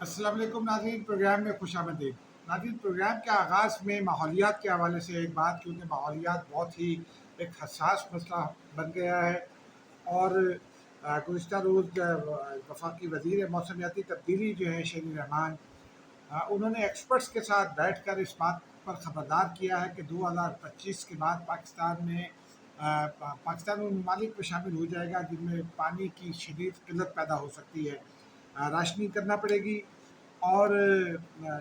السلام علیکم ناظرین، پروگرام میں خوش آمدید۔ ناظرین، پروگرام کے آغاز میں ماحولیات کے حوالے سے ایک بات، کیونکہ ماحولیات بہت ہی ایک حساس مسئلہ بن گیا ہے، اور گزشتہ روز وفاقی وزیر موسمیاتی تبدیلی جو ہے شیری رحمان، انہوں نے ایکسپرٹس کے ساتھ بیٹھ کر اس بات پر خبردار کیا ہے کہ 2025 کے بعد پاکستان ان ممالک میں شامل ہو جائے گا جن میں پانی کی شدید قلت پیدا ہو سکتی ہے، راشنی کرنا پڑے گی۔ اور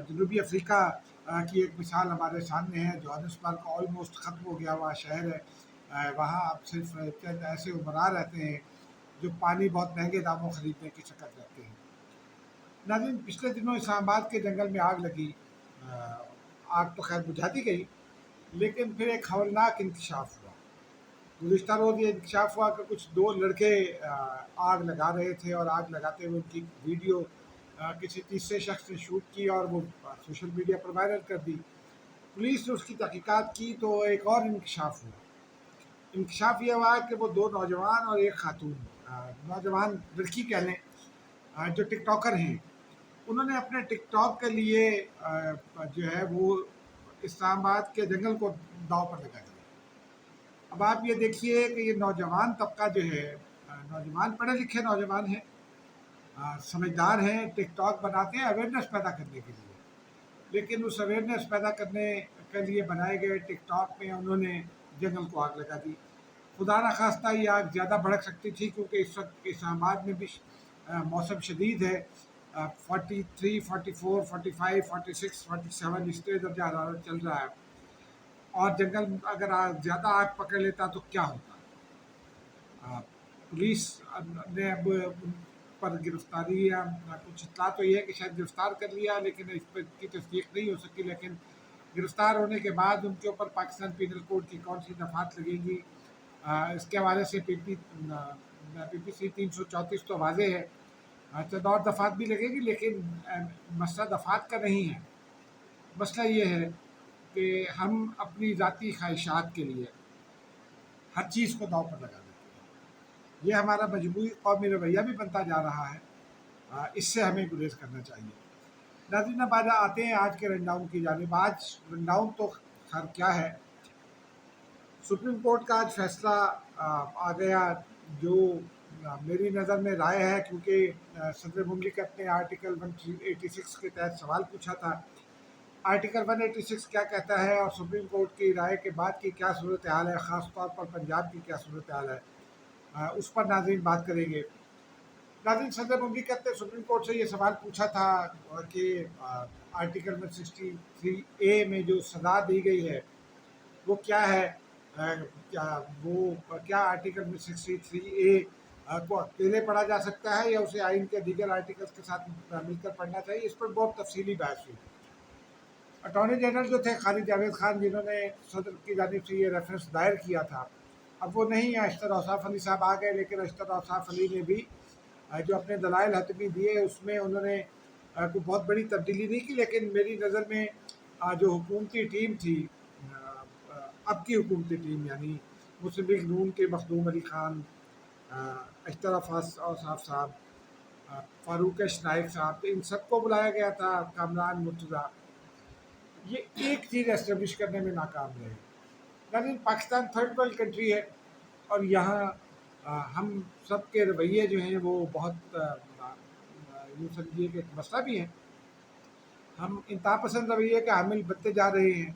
جنوبی افریقہ کی ایک مثال ہمارے سامنے ہے، جوہانسبرگ آلموسٹ ختم ہو گیا ہوا شہر ہے، وہاں اب صرف چند ایسے عمرا رہتے ہیں جو پانی بہت مہنگے داموں خریدنے کی شکت رکھتے ہیں۔ ناظرین، پچھلے دنوں اسلام آباد کے جنگل میں آگ لگی، آگ تو خیر بجھا دی گئی، لیکن پھر ایک ہولناک انکشاف ہوا۔ گزشتہ روز یہ انکشاف ہوا کہ کچھ دو لڑکے آگ لگا رہے تھے، اور آگ لگاتے ہوئے ان کی ویڈیو کسی تیسرے شخص نے شوٹ کی اور وہ سوشل میڈیا پر وائرل کر دی۔ پولیس نے اس کی تحقیقات کی تو ایک اور انکشاف ہوا۔ انکشاف یہ ہوا کہ وہ دو نوجوان اور ایک خاتون، نوجوان لڑکی کہہ لیں، جو ٹک ٹاکر ہیں، انہوں نے اپنے ٹک ٹاک کے لیے جو ہے وہ اسلام آباد کے جنگل کو داؤ پر لگا دیا۔ اب آپ یہ دیکھیے کہ یہ نوجوان طبقہ جو ہے، نوجوان پڑھے لکھے نوجوان ہیں، سمجھدار ہیں، ٹک ٹاک بناتے ہیں اویئرنیس پیدا کرنے کے لیے، لیکن اس اویئرنیس پیدا کرنے کے لیے بنائے گئے ٹک ٹاک میں انہوں نے جنگل کو آگ لگا دی۔ خدا نخواستہ یہ آگ زیادہ بھڑک سکتی تھی، کیونکہ اس وقت اسلام آباد میں بھی موسم شدید ہے، 43 44 45 46 47 اس طرح درجہ حرارت چل رہا ہے، اور جنگل اگر زیادہ آگ پکڑ لیتا تو کیا ہوتا۔ پولیس نے اب ان پر گرفتاری یا کچھ اطلاع تو یہ ہے کہ شاید گرفتار کر لیا، لیکن اس پر کی تصدیق نہیں ہو سکی، لیکن گرفتار ہونے کے بعد ان کے اوپر پاکستان پینل کوڈ کی کون سی دفعات لگیں گی، اس کے حوالے سے پی پی سی 334 تو واضح ہے، چند اور دفعات بھی لگے گی، لیکن مسئلہ دفعات کا نہیں ہے۔ مسئلہ یہ ہے کہ ہم اپنی ذاتی خواہشات کے لیے ہر چیز کو داؤ پر لگا دیتے ہیں۔ یہ ہمارا مجموعی قومی رویہ بھی بنتا جا رہا ہے، اس سے ہمیں گریز کرنا چاہیے۔ ناظرین، اب آتے ہیں آج کے رن ڈاؤن کی جانب۔ آج رن ڈاؤن تو خیر کیا ہے، سپریم کورٹ کا آج فیصلہ آ گیا، جو میری نظر میں رائے ہے، کیونکہ صدر مملکت نے آرٹیکل 186 کے تحت سوال پوچھا تھا۔ آرٹیکل 186 کیا کہتا ہے اور سپریم کورٹ کی رائے کے بعد کی کیا صورتحال ہے، خاص طور پر پنجاب کی کیا صورتحال ہے، اس پر ناظرین بات کریں گے۔ ناظرین، صدر مملکت نے سپریم کورٹ سے یہ سوال پوچھا تھا کہ آرٹیکل 163A میں جو سزا دی گئی ہے وہ کیا ہے، کیا آرٹیکل 163A کو اکیلے پڑھا جا سکتا ہے یا اسے آئین کے دیگر آرٹیکلس کے ساتھ مل کر پڑھنا چاہیے۔ اس پر بہت تفصیلی بحث ہوئی۔ اٹارنی جنرل جو تھے خالد جاوید خان، جنہوں نے صدر کی جانب سے یہ ریفرنس دائر کیا تھا، اب وہ نہیں ہیں، اشتر اوصاف علی صاحب آ گئے، لیکن اشتر اوصاف علی نے بھی جو اپنے دلائل حتمی دیے اس میں انہوں نے کوئی بہت بڑی تبدیلی نہیں کی، لیکن میری نظر میں جو حکومتی ٹیم تھی، اب کی حکومتی ٹیم یعنی مسلم لیگ نون کے مخدوم علی خان، اشتر اوصاف صاحب، فاروق نائک صاحب، ان سب کو بلایا گیا تھا، کامران مرتضیٰ، یہ ایک چیز اسٹیبلش کرنے میں ناکام رہے۔ لیکن پاکستان تھرڈ ورلڈ کنٹری ہے، اور یہاں ہم سب کے رویے جو ہیں وہ بہت یوں سمجھیے کہ ایک مسئلہ بھی ہے، ہم انتہا پسند رویے کے حامل بنتے جا رہے ہیں،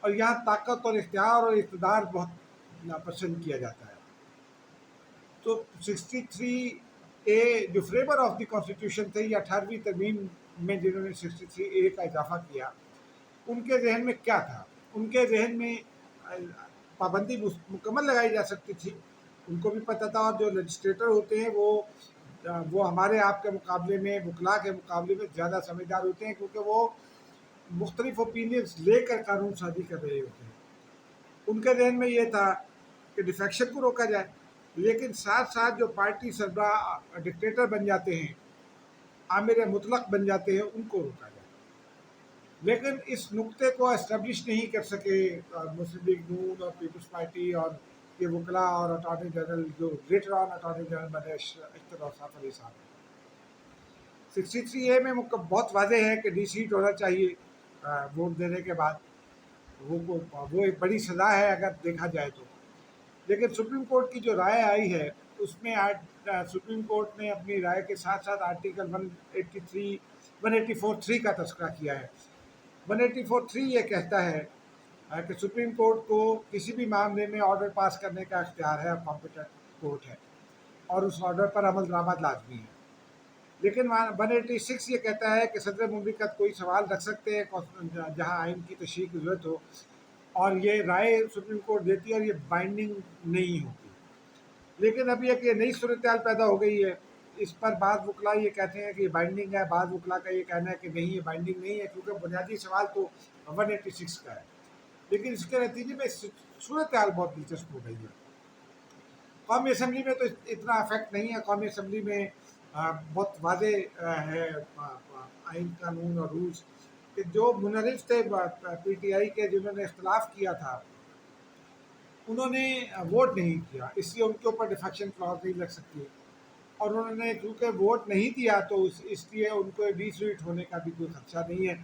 اور یہاں طاقت اور اختیار اور اقتدار بہت ناپسند کیا جاتا ہے۔ تو 63A جو فریمر آف دی کانسٹیٹیوشن تھے، یا 18ویں ترمیم میں جنہوں نے 63A کا اضافہ کیا، ان کے ذہن میں کیا تھا؟ ان کے ذہن میں پابندی مکمل لگائی جا سکتی تھی، ان کو بھی پتہ تھا، اور جو لیجسلیٹر ہوتے ہیں وہ ہمارے آپ کے مقابلے میں، وکلاء کے مقابلے میں زیادہ سمجھدار ہوتے ہیں، کیونکہ وہ مختلف اوپینینز لے کر قانون سازی کر رہے ہوتے ہیں۔ ان کے ذہن میں یہ تھا کہ ڈیفیکشن کو روکا جائے، لیکن ساتھ ساتھ جو پارٹی سربراہ ڈکٹیٹر بن جاتے ہیں، آمر مطلق بن جاتے ہیں، ان کو روکا جائے۔ لیکن اس نقطے کو اسٹیبلش نہیں کر سکے مسلم لیگ نون اور پیپلز پارٹی اور یہ وکلاء اور اٹارنی جنرل جو لیٹر آن اٹارنی جنرل بنے اشتر اوصاف علی صاحب۔ 63A में बहुत वाज़ेह है कि डिसीट होना चाहिए वोट देने के बाद। वो एक बड़ी सज़ा है अगर देखा जाए तो। लेकिन सुप्रीम कोर्ट की जो राय आई है उसमें आज सुप्रीम कोर्ट ने अपनी राय के साथ साथ आर्टिकल 184(3) का तस्करा किया है। 184(3) ये कहता है कि सुप्रीम कोर्ट को किसी भी मामले में ऑर्डर पास करने का इख्तियार है, कॉम्पिटेंट कोर्ट है, और उस ऑर्डर पर अमल दरामद लाजमी है। लेकिन 186 ये कहता है कि सदर मुमलिकत कोई सवाल रख सकते हैं जहाँ आइन की तशरीह की ज़रूरत हो, और ये राय सुप्रीम कोर्ट देती है और ये बाइंडिंग नहीं होती। लेकिन अब ये नई सूरत पैदा हो गई है। इस पर बाद वकला ये कहते हैं कि ये बाइंडिंग है, बाद वकला का ये कहना है कि नहीं, ये बाइंडिंग नहीं है, क्योंकि बुनियादी सवाल तो 186 का है। लेकिन इसके नतीजे में सूरत बहुत दिलचस्प हो गई है। कौमी असम्बली में तो इतना अफेक्ट नहीं है। कौमी असम्बली में बहुत वाज़े है आइन, कानून और रूल्स कि जो मुनरिफ थे PTI के, जिन्होंने इख्तलाफ किया था, उन्होंने वोट नहीं किया, इसलिए उनके ऊपर डिफेक्शन क्लॉज नहीं लग सकती। और उन्होंने चूँकि वोट नहीं दिया तो इसलिए उनको डिसरीट होने का भी कोई खदशा नहीं है।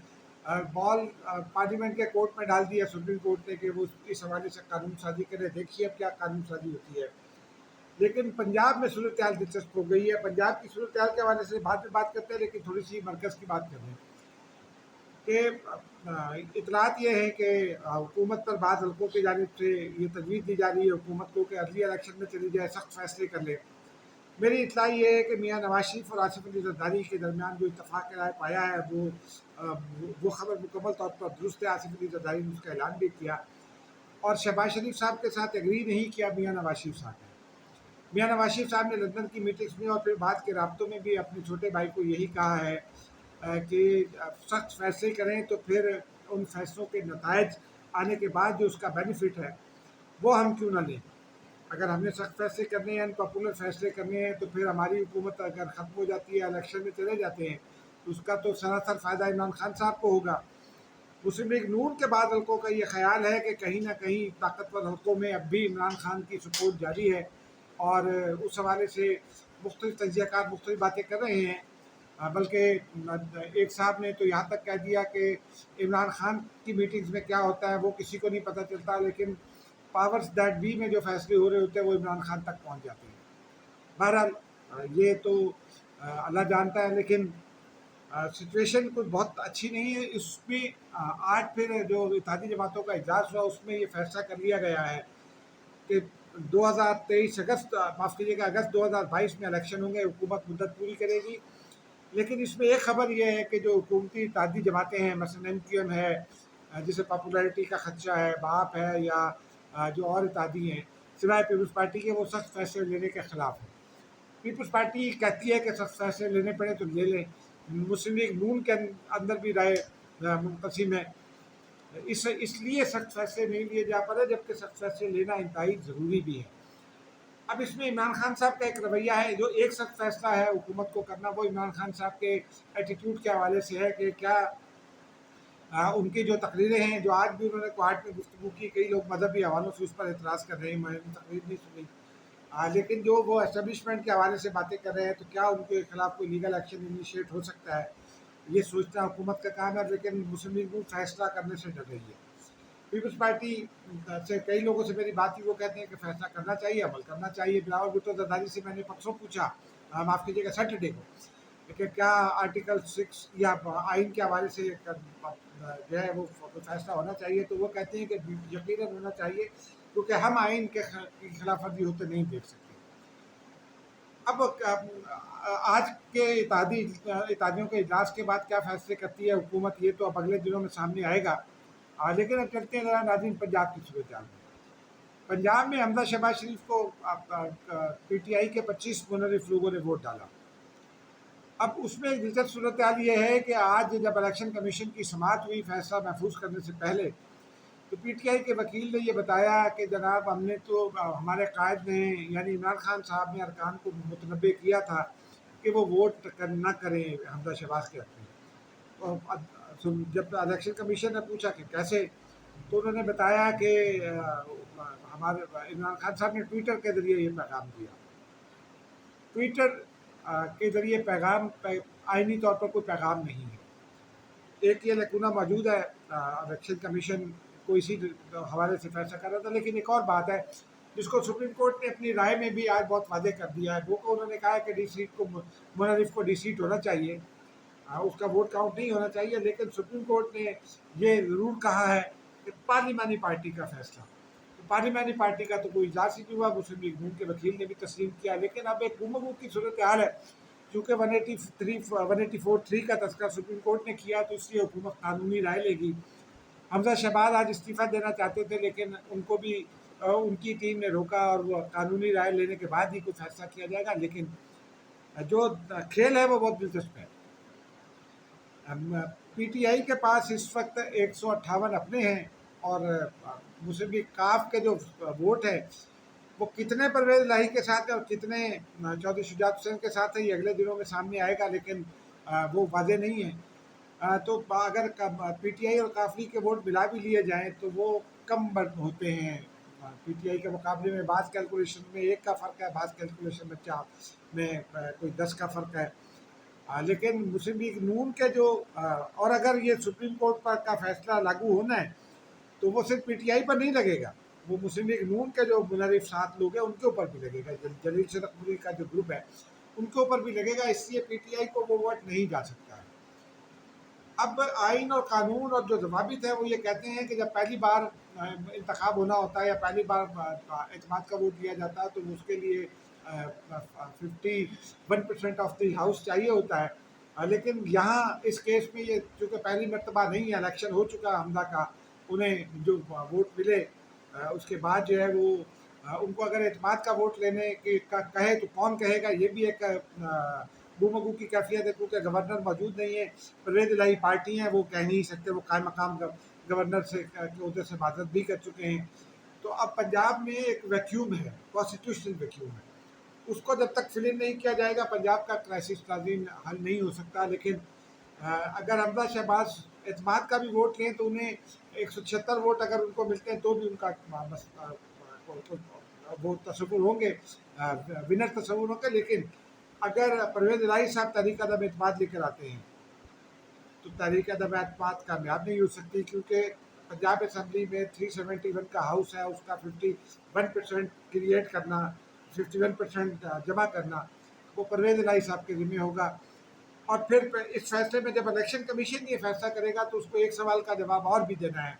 बॉल पार्लियामेंट के कोर्ट में डाल दिया सुप्रीम कोर्ट ने कि वो इस हवाले से कानून साजी करे। देखिए अब क्या कानून साजी होती है। लेकिन पंजाब में सूरत दिलचस्प हो गई है। पंजाब की सूरत के हवाले से बाद में बात करते हैं, लेकिन थोड़ी सी मरकज़ की बात कर रहे हैं कि इतलात ये है कि हुकूमत पर बाद हल्कों की जानिब से ये तजवीज़ दी जा रही है हुकूमत को कि अदली इलेक्शन में चली जाए, सख्त फैसले कर ले। मेरी इतला ये है कि मियाँ नवाज शरीफ और आसिफ अली जरदारी के दरमियान जो इत्तफाक राय पाया है वो खबर मुकम्मल तौर पर दुरुस्त है। आसिफ अली जरदारी ने उसका ऐलान भी किया और शहबाज शरीफ साहब के साथ एग्री नहीं किया मियाँ नवाज शरीफ साहब ने। मियाँ नवाज शरीफ साहब ने लंदन की मीटिंग्स में और फिर बाद के राब्तों में भी अपने छोटे भाई को यही कहा है कि सख्त फैसले करें तो फिर उन फैसलों के नतायज आने के बाद जो उसका बेनिफिट है वो हम क्यों ना लें। अगर हमने सख्त फैसले करने हैं, अनपॉपुलर फैसले करने हैं, तो फिर हमारी हुकूमत अगर ख़त्म हो जाती है, इलेक्शन में चले जाते हैं, तो उसका तो सरासर फ़ायदा इमरान खान साहब को होगा। मुस्लिम लीग नून के बाद हल्कों का ये ख्याल है कि कहीं ना कहीं ताकतवर हल्कों में अब भी इमरान खान की सपोर्ट जारी है और उस हवाले से मुख्तलिफ तजियाकार मुख्तलिफ बातें कर रहे हैं। बल्कि एक साहब ने तो यहाँ तक कह दिया कि इमरान खान की मीटिंग्स में क्या होता है वो किसी को नहीं पता चलता, लेकिन पावर्स दैट बी में जो फैसले हो रहे होते हैं वो इमरान खान तक पहुँच जाते हैं। बहरहाल ये तो अल्लाह जानता है, लेकिन सिचुएशन कुछ बहुत अच्छी नहीं है। इसमें आज फिर जो इत्तेहादी जमातों का इजलास हुआ उसमें ये फैसला कर लिया गया है कि 2023 अगस्त माफ़ कीजिएगा अगस्त 2022 में इलेक्शन होंगे, हुकूमत मुद्दत पूरी करेगी। लेकिन इसमें एक ख़बर यह है कि जो हुकूमती इत्तेहादी जमातें हैं, मसलन MQM है जिसे पॉपुलैरिटी का खदशा है, बाप है या जो और इत्तेहादी हैं सिवाय पीपल्स पार्टी के, वो सख्त फैसले लेने के ख़िलाफ़ है। पीपल्स पार्टी कहती है कि सख्त फैसले लेने पड़े तो ले लें। मुस्लिम लीग नून के अंदर भी राय मुनक़सिम है। इसलिए सख्त फैसले नहीं लिए जा पा रहे, जबकि सख्त फैसले लेना इंतहाई ज़रूरी भी है। अब इसमें इमरान खान साहब का एक रवैया है, जो एक सख्त फैसला है हुकूमत को करना, वो इमरान खान साहब के एटीट्यूड के हवाले से है कि क्या उनकी जो तकरीरें हैं, जो आज भी उन्होंने क्वार्ट में गुफ्तगू की, कई लोग मजहबी हवालों से उस पर एतराज़ कर रहे हैं, मैंने तकरीर नहीं सुनी। लेकिन जो वो एस्टेब्लिशमेंट के हवाले से बातें कर रहे हैं, तो क्या उनके खिलाफ कोई लीगल एक्शन इनिशिएट हो सकता है, ये सोचना हुकूमत का काम है। लेकिन मुस्लिम लीग नून फैसला करने से डर रही है। पीपल्स पार्टी से कई लोगों से मेरी बात हुई, वो कहते हैं कि फैसला करना चाहिए, अमल करना चाहिए। बिलावल भुट्टो जरदारी से मैंने परसों पूछा, माफ़ कीजिएगा सैटरडे को, कि क्या आर्टिकल 6 या आइन के हवाले से जो है वो फैसला होना चाहिए, तो वो कहते हैं कि यकीनन होना चाहिए, क्योंकि हम आइन के खिलाफ वर्जी होते नहीं देख सकते। अब आज के इत्तेहादियों के इजलास के बाद क्या फैसले करती है हुकूमत, ये तो अब अगले दिनों में सामने आएगा। लेकिन अब चलते हैं नाज़रीन पंजाब की सूरत हाल में। पंजाब में हमजा शहबाज शरीफ को PTI के 25 मुनरिफ लोगों ने वोट डाला। अब उसमें एक दिलचस्प सूरत हाल ये है कि आज जब इलेक्शन कमीशन की समाअत हुई फैसला महफूज करने से पहले, तो PTI के वकील ने ये बताया कि जनाब हमने तो हमारे कायद ने यानी इमरान खान साहब ने अरकान को मुतनब्बे किया था कि वो वोट ना करें हमजा शहबाज के हक़ में। तो जब इलेक्शन कमीशन ने पूछा कि कैसे, तो उन्होंने बताया कि हमारे इमरान खान साहब ने ट्विटर के ज़रिए ये पैगाम दिया। ट्विटर के ज़रिए आइनी तौर पर कोई पैगाम नहीं है। एक ये लकूना मौजूद है, इलेक्शन कमीशन को इसी हवाले से फैसला कर रहा था। लेकिन एक और बात है जिसको सुप्रीम कोर्ट ने अपनी राय में भी आज बहुत वादे कर दिया है, वो उन्होंने कहा है कि डी सीट को मुनरिफ को डी सीट होना चाहिए, उसका वोट काउंट नहीं होना चाहिए। लेकिन सुप्रीम कोर्ट ने ये ज़रूर कहा है कि पार्लिमानी पार्टी का फैसला, तो पार्लिमानी पार्टी का तो कोई इजलास ही नहीं हुआ, मुस्लिम लीग नून के वकील ने भी तस्लीम किया। लेकिन अब एक गुमगू की सूरत हाल है, क्योंकि 184(3) का तस्करा सुप्रीम कोर्ट ने किया, तो इसलिए हुकूमत कानूनी राय लेगी। हमजा शहबाज आज इस्तीफ़ा देना चाहते थे, लेकिन उनको भी उनकी टीम ने रोका और वो कानूनी राय लेने के बाद ही कोई फैसला किया जाएगा। लेकिन जो खेल है वो बहुत दिलचस्प है। पीटीआई के पास इस वक्त 158 अपने हैं, और मुस्लिम लीग काफ के जो वोट है वो कितने परवेज़ इलाही के साथ है और कितने चौधरी शुजात हुसैन के साथ है, ये अगले दिनों में सामने आएगा। लेकिन वो वादे नहीं है। तो अगर पीटीआई और काफली के वोट मिला भी लिए जाएं तो वो कम होते हैं पीटीआई के मुकाबले में। बाज़ कैलकुलेशन में 1 का फ़र्क है, बाज़ कैलकुलेशन में 4 में कोई 10 का फ़र्क है। लेकिन मुस्लिम लीग नून के जो और अगर ये सुप्रीम कोर्ट पर का फैसला लागू होना है तो वो सिर्फ पीटीआई पर नहीं लगेगा, वो मुस्लिम लीग नून के जो मुनरिफ 7 लोग हैं उनके ऊपर भी लगेगा। जलील सदकपुरी का जो ग्रुप है उनके ऊपर भी लगेगा, इसलिए पीटीआई को वो वोट नहीं जा सकता है। अब आइन और कानून और जो ज़वाबित है वो ये कहते हैं कि जब पहली बार इंतखाब होना होता है या पहली बार एतमाद का वोट दिया जाता है तो उसके लिए 51% ऑफ द हाउस चाहिए होता है। लेकिन यहाँ इस केस में ये चूँकि पहली मरतबा नहीं है, इलेक्शन हो चुका हमजा का, उन्हें जो वोट मिले उसके बाद जो है वो उनको अगर एतमाद का वोट लेने के का कहे तो कौन कहेगा, ये भी एक गुमगू की कैफियत है, क्योंकि गवर्नर मौजूद नहीं है। परवेज़ इलाही पार्टी हैं, वो कह नहीं सकते, वो कायम मकाम गवर्नर से के अहदे से माजरत भी कर चुके हैं। तो अब पंजाब में एक वैक्यूम है, कॉन्स्टिट्यूशनल वैक्यूम है, उसको जब तक फिल इन नहीं किया जाएगा पंजाब का क्राइसिस नाज़रीन हल नहीं हो सकता। लेकिन अगर हमजा शहबाज एतमाद का भी वोट लें तो उन्हें 176 वोट अगर उनको मिलते हैं तो भी उनका वो तसव्वुर होंगे, विनर तसव्वुर होंगे। लेकिन अगर परवेज़ इलाही साहब तहरीक अदम एतमाद लेकर आते हैं तो तहरीक अदम एतमाद कामयाब नहीं हो सकती, क्योंकि पंजाब असम्बली में 371 का हाउस है, उसका 51% क्रिएट करना, 51% जमा करना वो परवेज़ इलाही साहब के ज़िम्मे होगा। और फिर इस फैसले में जब इलेक्शन कमीशन ये फैसला करेगा तो उसको एक सवाल का जवाब और भी देना है।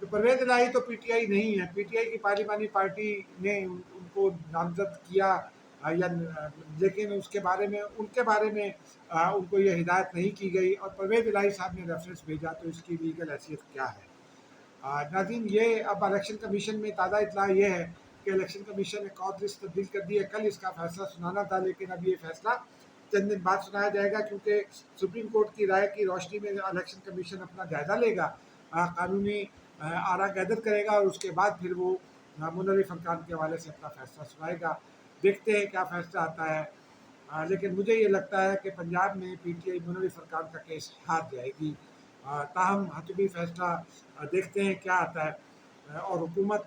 तो परवेज़ इलाही तो पीटीआई नहीं है, पीटीआई की पार्लिमानी पार्टी ने उनको नामजद किया लेकिन उसके बारे में उनको ये हिदायत नहीं की गई और परवेज़ इलाही साहब ने रेफरेंस भेजा, तो इसकी लीगल हैसियत क्या है। नाज़रीन, ये अब इलेक्शन कमीशन में ताज़ा इत्तला ये है कि इलेक्शन कमीशन ने कॉज लिस्ट तब्दील कर दी है। कल इसका फैसला सुनाना था, लेकिन अब ये फैसला चंद दिन बाद सुनाया जाएगा, क्योंकि सुप्रीम कोर्ट की राय की रोशनी में इलेक्शन कमीशन अपना जायज़ा लेगा, कानूनी आरा गैदर करेगा और उसके बाद फिर वो मुनरिफ अरकान के हवाले से अपना फैसला सुनाएगा। देखते हैं क्या फैसला आता है। लेकिन मुझे ये लगता है कि पंजाब में पीटीआई मुनरिफ अरकान का केस हार जाएगी। ताहम हतमी फैसला देखते हैं क्या आता है, और हुकूमत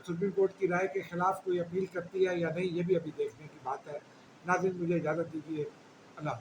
सुप्रीम कोर्ट की राय के ख़िलाफ़ कोई अपील करती है या नहीं, ये भी अभी देखने की बात है। नाज़रीन, मुझे इजाज़त दीजिए। अल्लाह।